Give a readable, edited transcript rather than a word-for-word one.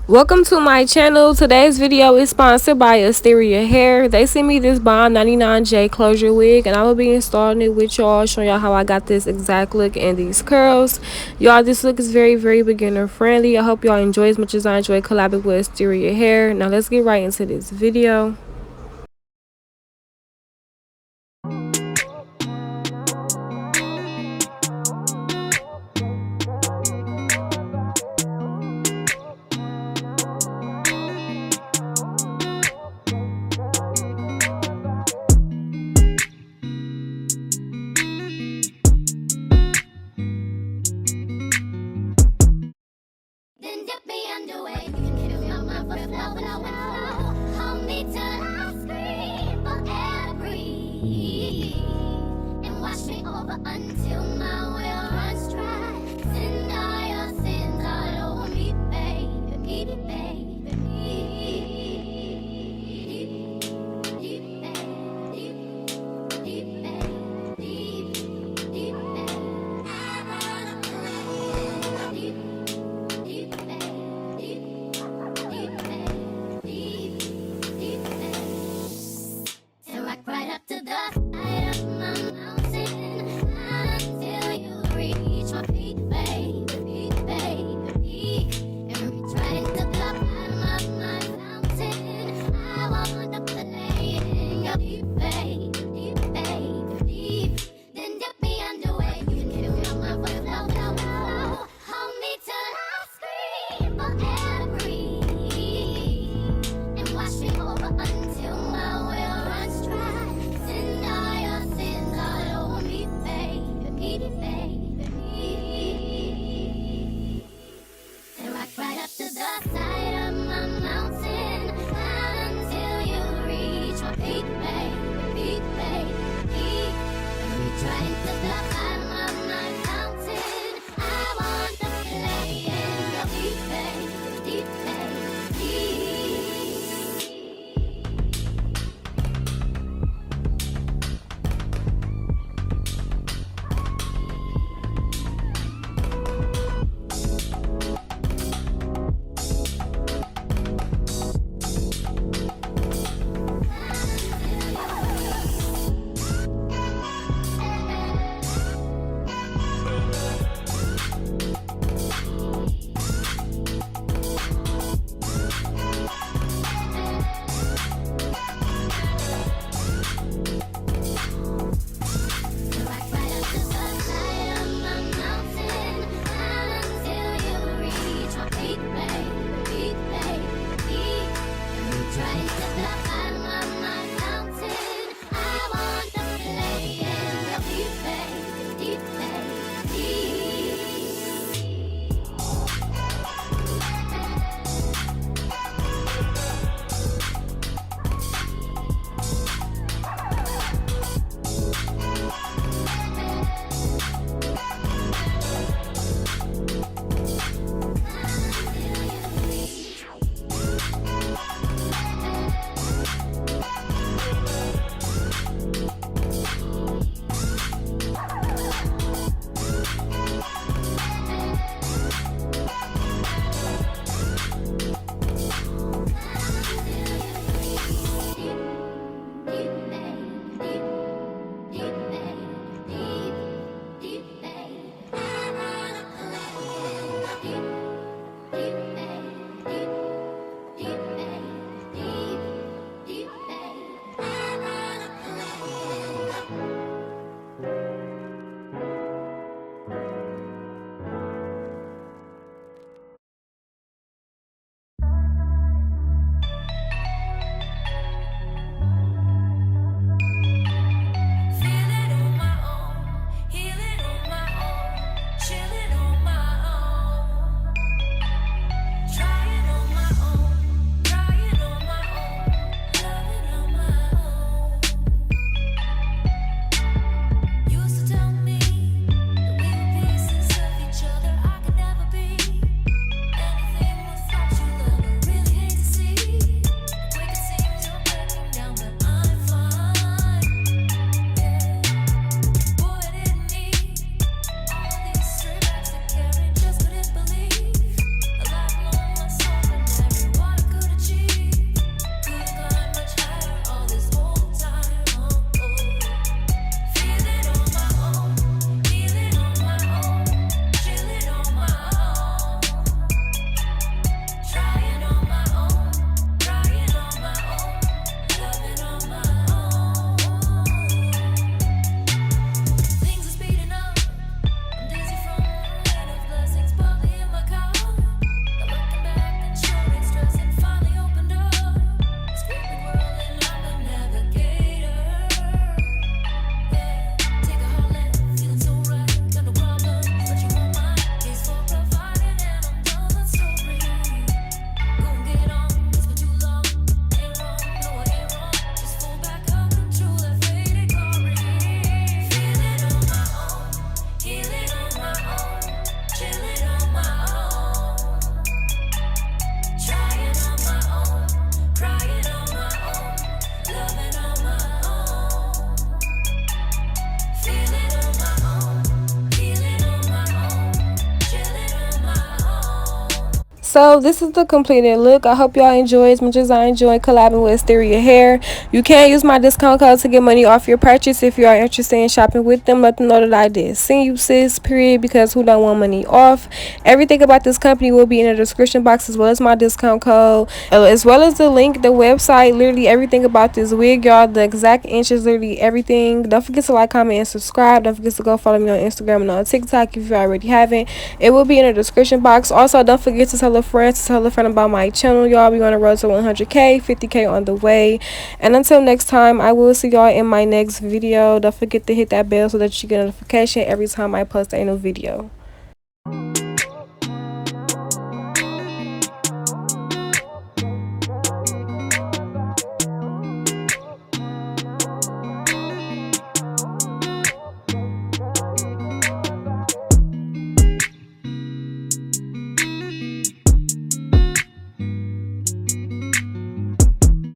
Welcome to my channel. Today's video is sponsored by Asteria Hair. They sent me this Bond 99J closure wig and I will be installing it with y'all, showing y'all how I got this exact look and these curls. Y'all, this look is very beginner friendly. I hope y'all enjoy as much as I enjoy collabing with Asteria Hair. Now let's get right into this video. Then dip me underway. You can kill my mind for flow. Hold me till I scream for every and wash me over until my will runs dry. Send all your sins all over me, baby, baby. So this is the completed look. I hope y'all enjoy as much as I enjoy collabing with Asteria Hair. You can use my discount code to get money off your purchase if you are interested in shopping with them. Let them know that I did send you, sis, period, because who don't want money off? Everything about this company will be in the description box, as well as my discount code, as well as the link, the website, literally everything about this wig, y'all. The exact inches, literally everything. Don't forget to like, comment, and subscribe. Don't forget to go follow me on Instagram and on TikTok if you already haven't. It will be in the description box. Also, don't forget to tell a friend about my channel, y'all. We're on the road to 100k, 50k on the way. And until next time, I will see y'all in my next video. Don't forget to hit that bell so that you get a notification every time I post a new video.